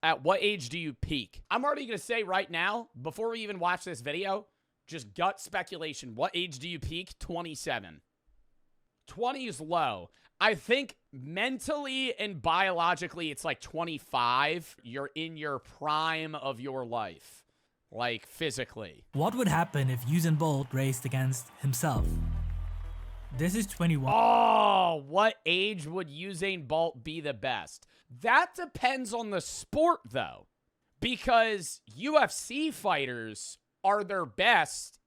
At what age do you peak? I'm already going to say right now, before we even watch this video, just gut speculation. What age do you peak? 27. 20 is low. I think mentally and biologically, it's like 25. You're in your prime of your life, like physically. What would happen if Usain Bolt raced against himself? This is 21. Oh, what age would Usain Bolt be the best? That depends on the sport, though, because UFC fighters are their best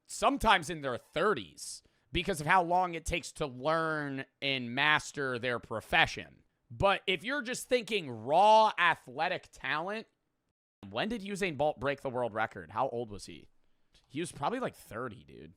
sometimes in their 30s because of how long it takes to learn and master their profession. But if you're just thinking raw athletic talent, when did Usain Bolt break the world record? How old was he? He was probably like 30, dude.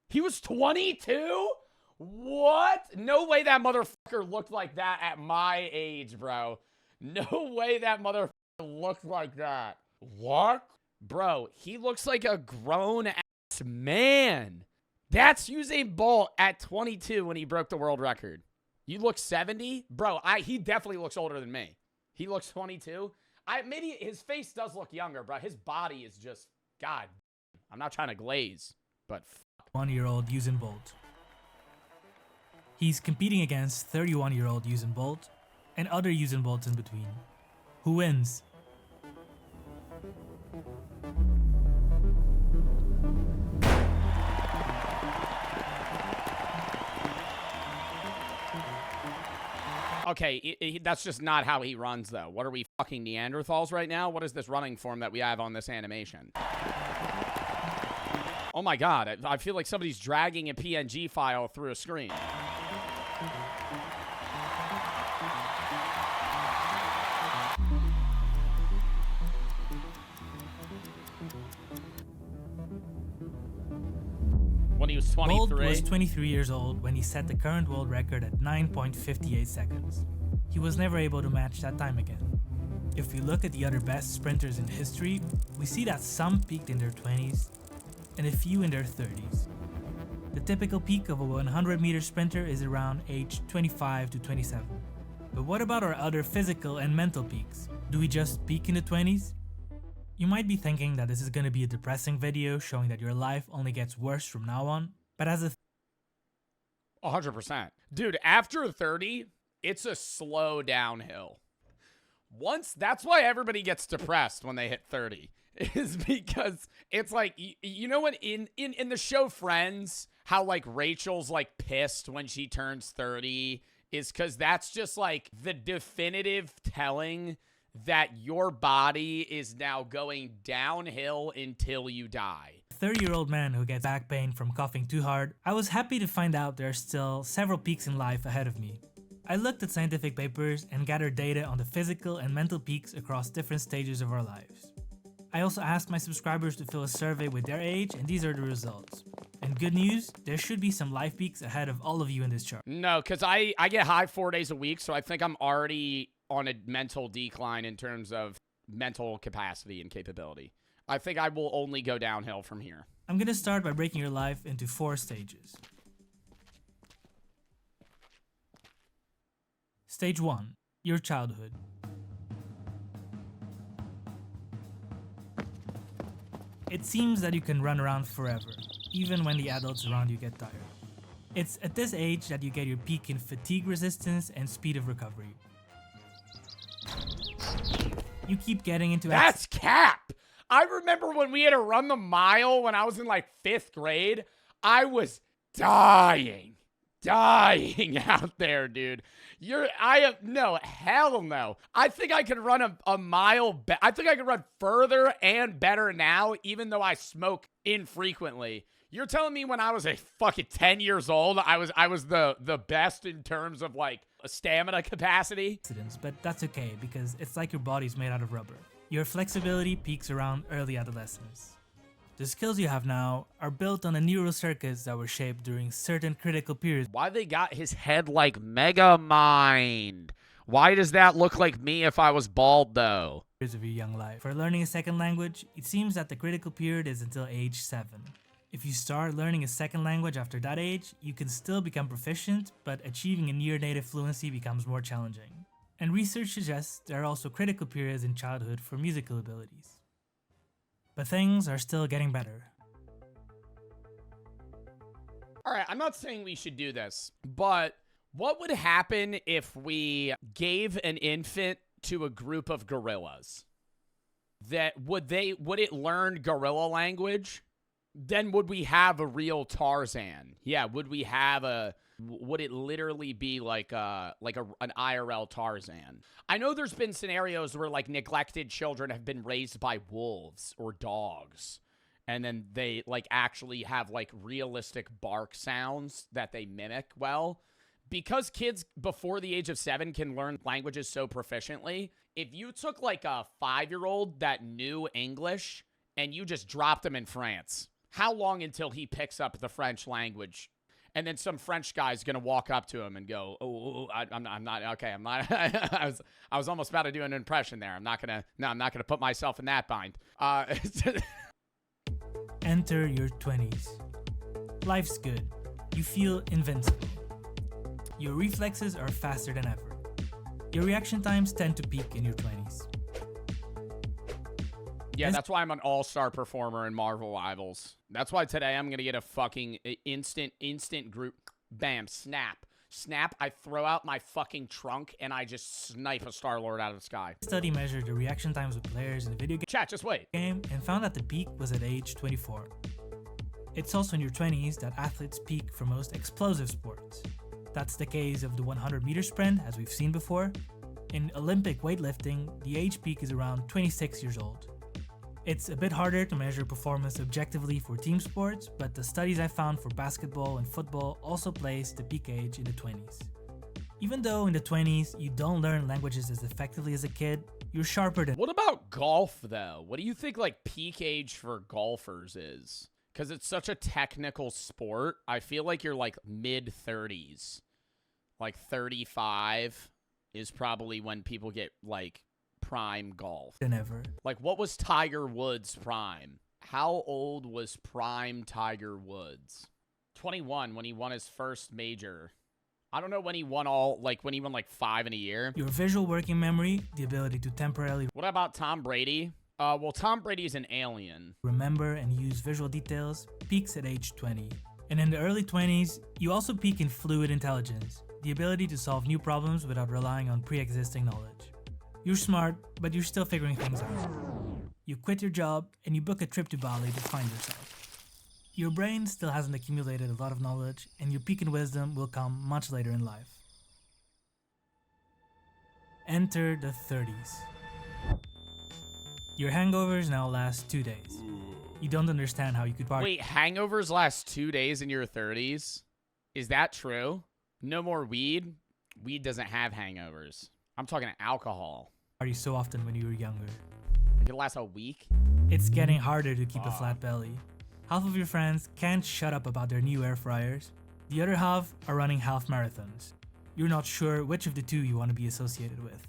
He was 22? What? No way that motherfucker looked like that at my age, bro. No way that motherfucker looked like that. What? Bro, he looks like a grown-ass man. That's Usain Bolt at 22 when he broke the world record. You look 70? Bro, he definitely looks older than me. He looks 22. Maybe his face does look younger, bro. His body is just, God. I'm not trying to glaze, but 1-year-old Usain Bolt. He's competing against 31-year-old Usain Bolt and other Usain Bolts in between. Who wins? Okay, that's just not how he runs, though. What are we, fucking Neanderthals right now? What is this running form that we have on this animation? Oh my God, I feel like somebody's dragging a PNG file through a screen. When he was 23? Bolt was 23 years old when he set the current world record at 9.58 seconds. He was never able to match that time again. If we look at the other best sprinters in history, we see that some peaked in their 20s and a few in their 30s. The typical peak of a 100-meter sprinter is around age 25 to 27. But what about our other physical and mental peaks? Do we just peak in the 20s? You might be thinking that this is going to be a depressing video showing that your life only gets worse from now on, but as a 100%. Dude, after 30, it's a slow downhill. That's why everybody gets depressed when they hit 30, is because it's like, you know what, in the show Friends, how like Rachel's like pissed when she turns 30 is because that's just like the definitive telling that your body is now going downhill until you die. 30-year-old man who gets back pain from coughing too hard, I was happy to find out there are still several peaks in life ahead of me. I looked at scientific papers and gathered data on the physical and mental peaks across different stages of our lives. I also asked my subscribers to fill a survey with their age, and these are the results. And good news, there should be some life peaks ahead of all of you in this chart. No, because I get high 4 days a week, so I think I'm already on a mental decline in terms of mental capacity and capability. I think I will only go downhill from here. I'm going to start by breaking your life into 4 stages. Stage 1. Your childhood. It seems that you can run around forever, even when the adults around you get tired. It's at this age that you get your peak in fatigue resistance and speed of recovery. You keep getting into That's cap! I remember when we had to run the mile when I was in like 5th grade, I was dying out there, dude. No, hell no. I think I could run a mile. I think I could run further and better now, even though I smoke infrequently. You're telling me when I was a fucking 10 years old, I was the best in terms of like a stamina capacity? But that's okay because it's like your body's made out of rubber. Your flexibility peaks around early adolescence. The skills you have now are built on the neural circuits that were shaped during certain critical periods. Why they got his head like Mega Mind? Why does that look like me if I was bald though? Of your young life. For learning a second language, it seems that the critical period is until age 7. If you start learning a second language after that age, you can still become proficient, but achieving a near native fluency becomes more challenging. And research suggests there are also critical periods in childhood for musical abilities. But things are still getting better. All right, I'm not saying we should do this, but what would happen if we gave an infant to a group of gorillas? Would it learn gorilla language? Then would we have a real Tarzan? Yeah, would it literally be like an IRL Tarzan? I know there's been scenarios where like neglected children have been raised by wolves or dogs, and then they like actually have like realistic bark sounds that they mimic well. Because kids before the age of 7 can learn languages so proficiently, if you took like a 5-year-old that knew English and you just dropped him in France, how long until he picks up the French language? And then some French guy's gonna walk up to him and go, I'm not okay. I'm not. I was almost about to do an impression there. I'm not gonna put myself in that bind. Enter your 20s. Life's good. You feel invincible. Your reflexes are faster than ever. Your reaction times tend to peak in your 20s. Yeah, that's why I'm an all-star performer in Marvel Rivals. That's why today I'm going to get a fucking instant group. Bam, snap. I throw out my fucking trunk and I just snipe a Star-Lord out of the sky. A study measured the reaction times of players in the video Chat, just wait. game and found that the peak was at age 24. It's also in your 20s that athletes peak for most explosive sports. That's the case of the 100-meter sprint, as we've seen before. In Olympic weightlifting, the age peak is around 26 years old. It's a bit harder to measure performance objectively for team sports, but the studies I found for basketball and football also place the peak age in the 20s. Even though in the 20s you don't learn languages as effectively as a kid, you're sharper than— What about golf, though? What do you think, like, peak age for golfers is? Because it's such a technical sport. I feel like you're, like, mid-30s. Like, 35 is probably when people get, like, prime golf. than ever. Like, what was Tiger Woods' prime? How old was prime Tiger Woods? 21 when he won his first major. I don't know when he won like 5 in a year. Your visual working memory, the ability to temporarily What about Tom Brady? Well, Tom Brady's an alien. remember and use visual details, peaks at age 20. And in the early 20s, you also peak in fluid intelligence, the ability to solve new problems without relying on pre-existing knowledge. You're smart, but you're still figuring things out. You quit your job and you book a trip to Bali to find yourself. Your brain still hasn't accumulated a lot of knowledge, and your peak in wisdom will come much later in life. Enter the 30s. Your hangovers now last 2 days. You don't understand how you could party Wait, hangovers last 2 days in your 30s? Is that true? No more weed? Weed doesn't have hangovers. I'm talking alcohol. so often when you were younger. It could last a week? It's getting harder to keep a flat belly. Half of your friends can't shut up about their new air fryers. The other half are running half marathons. You're not sure which of the two you want to be associated with.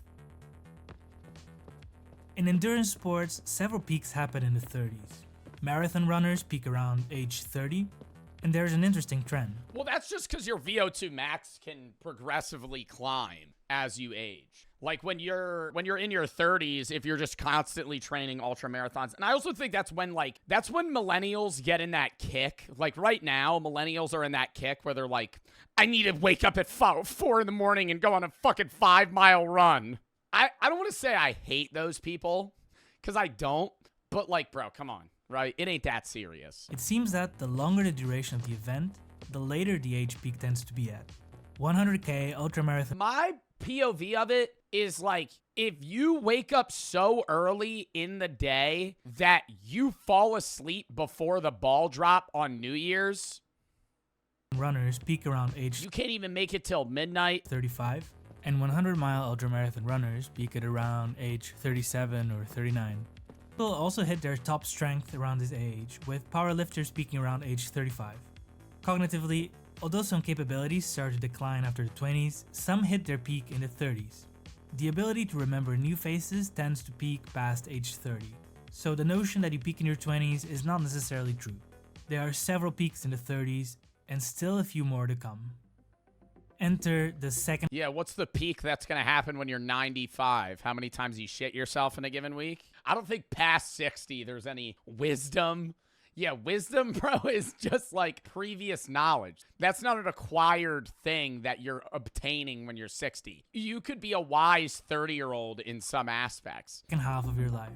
In endurance sports, several peaks happen in the 30s. Marathon runners peak around age 30, and there's an interesting trend. Well, that's just because your VO2 max can progressively climb as you age. Like when you're in your 30s, if you're just constantly training ultra marathons. And I also think that's when millennials get in that kick. Like right now, millennials are in that kick where they're like, I need to wake up at 4 in the morning and go on a fucking 5-mile run. I don't want to say I hate those people, because I don't. But like, bro, come on, right? It ain't that serious. It seems that the longer the duration of the event, the later the age peak tends to be at. 100K ultramarathon. My POV of it is like, if you wake up so early in the day that you fall asleep before the ball drop on New Year's, Runners peak around age you can't even make it till midnight. 35, and 100-mile ultramarathon runners peak at around age 37 or 39. People also hit their top strength around this age, with powerlifters peaking around age 35. Cognitively, although some capabilities start to decline after the 20s, some hit their peak in the 30s. The ability to remember new faces tends to peak past age 30. So the notion that you peak in your 20s is not necessarily true. There are several peaks in the 30s, and still a few more to come. Enter the second. Yeah, what's the peak that's going to happen when you're 95? How many times you shit yourself in a given week? I don't think past 60 there's any wisdom. Yeah, wisdom, bro, is just like previous knowledge. That's not an acquired thing that you're obtaining when you're 60. You could be a wise 30-year-old in some aspects. Second half of your life.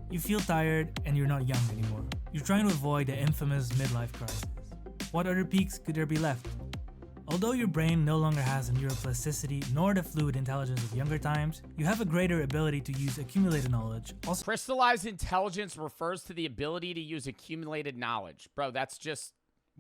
You feel tired and you're not young anymore. You're trying to avoid the infamous midlife crisis. What other peaks could there be left? Although your brain no longer has the neuroplasticity nor the fluid intelligence of younger times, you have a greater ability to use accumulated knowledge. Also, crystallized intelligence refers to the ability to use accumulated knowledge. Bro, that's just...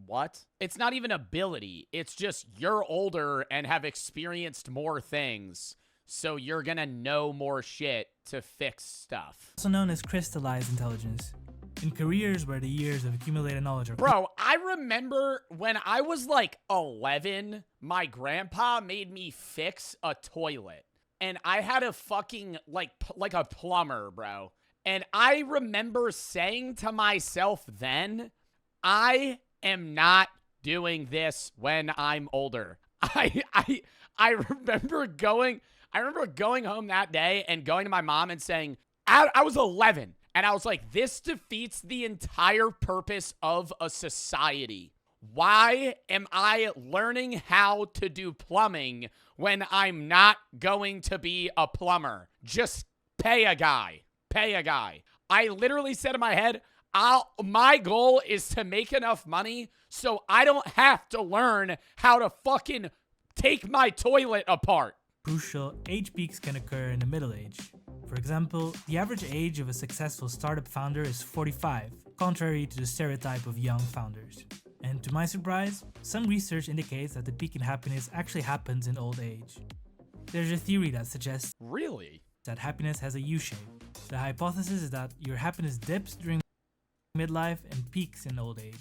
what? It's not even ability. It's just you're older and have experienced more things, so you're gonna know more shit to fix stuff. Also known as crystallized intelligence. In careers where the years of accumulated knowledge are... Bro, I remember when I was like 11, my grandpa made me fix a toilet. And I had a fucking, like a plumber, bro. And I remember saying to myself then, I am not doing this when I'm older. I remember going home that day and going to my mom and saying, I was 11. And I was like, this defeats the entire purpose of a society. Why am I learning how to do plumbing when I'm not going to be a plumber? Just pay a guy. Pay a guy. I literally said in my head, my goal is to make enough money so I don't have to learn how to fucking take my toilet apart. Crucial, age peaks can occur in the middle age. For example, the average age of a successful startup founder is 45, contrary to the stereotype of young founders. And to my surprise, some research indicates that the peak in happiness actually happens in old age. There's a theory that suggests that happiness has a U-shape. The hypothesis is that your happiness dips during midlife and peaks in old age.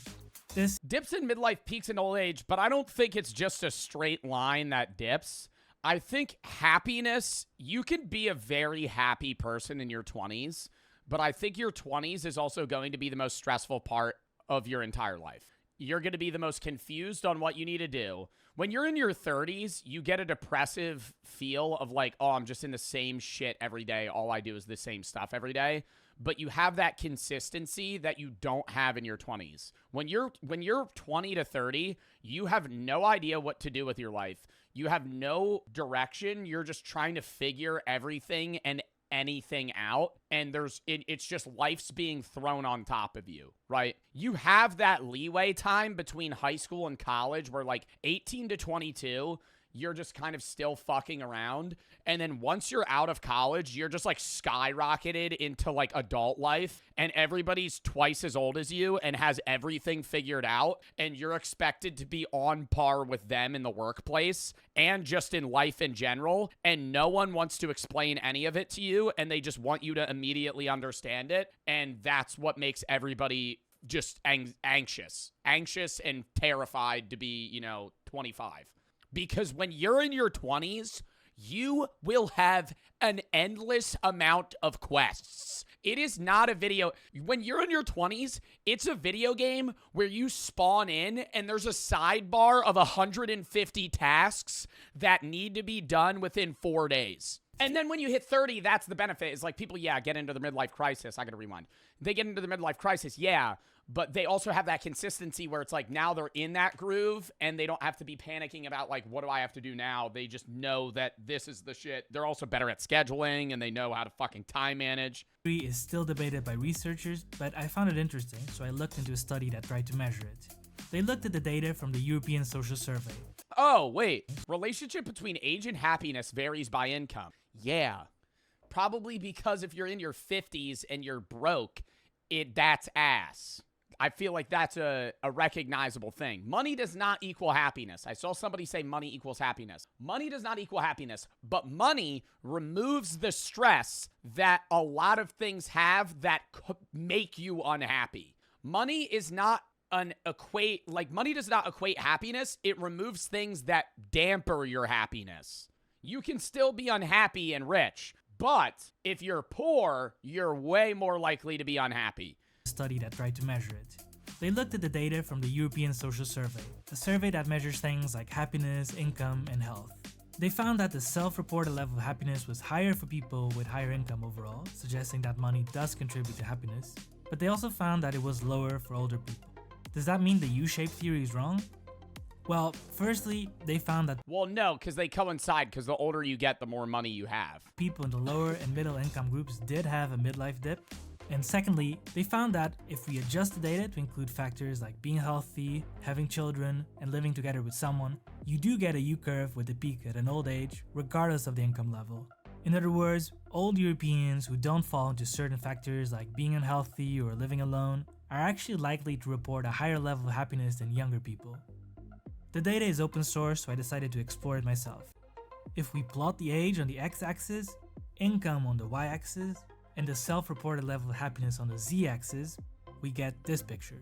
This dips in midlife, peaks in old age, but I don't think it's just a straight line that dips. I think happiness, you can be a very happy person in your 20s, but I think your 20s is also going to be the most stressful part of your entire life. You're going to be the most confused on what you need to do. When you're in your 30s, you get a depressive feel of like, oh, I'm just in the same shit every day. All I do is the same stuff every day. But you have that consistency that you don't have in your 20s. When you're 20 to 30, you have no idea what to do with your life. You have no direction. You're just trying to figure everything and anything out, and it's just life's being thrown on top of you, right? You have that leeway time between high school and college where like 18 to 22, you're just kind of still fucking around. And then once you're out of college, you're just like skyrocketed into like adult life, and everybody's twice as old as you and has everything figured out. And you're expected to be on par with them in the workplace and just in life in general. And no one wants to explain any of it to you. And they just want you to immediately understand it. And that's what makes everybody just anxious and terrified to be, 25. Because when you're in your 20s, you will have an endless amount of quests. It is not a video. When you're in your 20s, it's a video game where you spawn in and there's a sidebar of 150 tasks that need to be done within 4 days. And then when you hit 30, that's the benefit. Is like people, get into the midlife crisis. I gotta rewind. They get into the midlife crisis, but they also have that consistency where it's like now they're in that groove and they don't have to be panicking about like, what do I have to do now? They just know that this is the shit. They're also better at scheduling and they know how to fucking time manage. Is still debated by researchers, but I found it interesting, so I looked into a study that tried to measure it. They looked at the data from the European Social Survey. Oh, wait. Relationship between age and happiness varies by income. Yeah. Probably because if you're in your 50s and you're broke, that's ass. I feel like that's a recognizable thing. Money does not equal happiness. I saw somebody say money equals happiness. Money does not equal happiness, but money removes the stress that a lot of things have that could make you unhappy. Money does not equate happiness. It removes things that damper your happiness. You can still be unhappy and rich, but if you're poor, you're way more likely to be unhappy. Study that tried to measure it. They looked at the data from the European Social Survey, a survey that measures things like happiness, income, and health. They found that the self-reported level of happiness was higher for people with higher income overall, suggesting that money does contribute to happiness, but they also found that it was lower for older people. Does that mean the U-shaped theory is wrong? Well, firstly, they found that Well, no, because they coincide, because the older you get, the more money you have. people in the lower and middle income groups did have a midlife dip. And secondly, they found that if we adjust the data to include factors like being healthy, having children, and living together with someone, you do get a U-curve with a peak at an old age, regardless of the income level. In other words, old Europeans who don't fall into certain factors like being unhealthy or living alone are actually likely to report a higher level of happiness than younger people. The data is open source, so I decided to explore it myself. If we plot the age on the x-axis, income on the y-axis, and the self-reported level of happiness on the z-axis, we get this picture.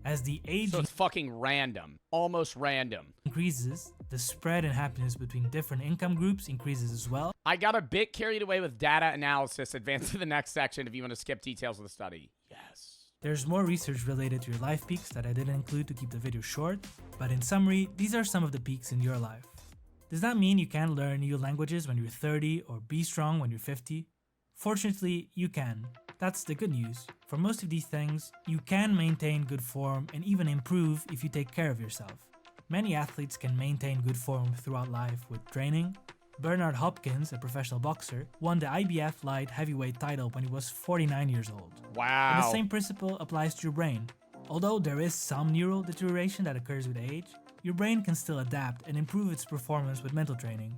As the age So it's fucking random. Almost random. increases, the spread in happiness between different income groups increases as well. I got a bit carried away with data analysis. Advance to the next section if you want to skip details of the study. Yes. There's more research related to your life peaks that I didn't include to keep the video short, but in summary, these are some of the peaks in your life. Does that mean you can learn new languages when you're 30 or be strong when you're 50? Fortunately, you can. That's the good news. For most of these things, you can maintain good form and even improve if you take care of yourself. Many athletes can maintain good form throughout life with training. Bernard Hopkins, a professional boxer, won the IBF light heavyweight title when he was 49 years old. Wow. And the same principle applies to your brain. Although there is some neural deterioration that occurs with age, your brain can still adapt and improve its performance with mental training.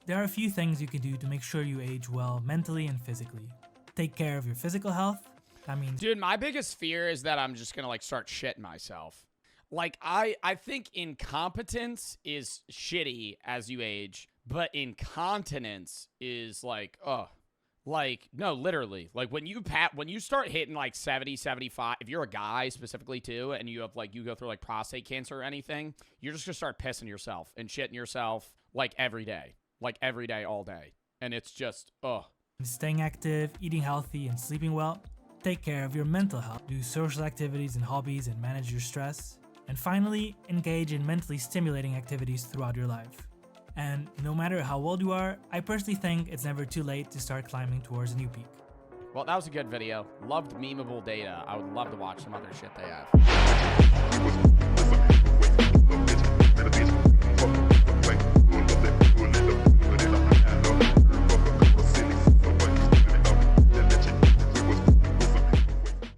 There are a few things you can do to make sure you age well mentally and physically. Take care of your physical health. That means Dude, my biggest fear is that I'm just gonna like start shitting myself. Like I think incompetence is shitty as you age, but incontinence is like, like no, literally. Like when you start hitting like 70, 75, if you're a guy specifically too, and you have like you go through like prostate cancer or anything, you're just gonna start pissing yourself and shitting yourself like every day, all day, and it's just staying active, eating healthy, and sleeping well. Take care of your mental health. Do social activities and hobbies and manage your stress. And finally, engage in mentally stimulating activities throughout your life. And no matter how old you are, I personally think it's never too late to start climbing towards a new peak. Well, that was a good video. Loved memeable data. I would love to watch some other shit they have.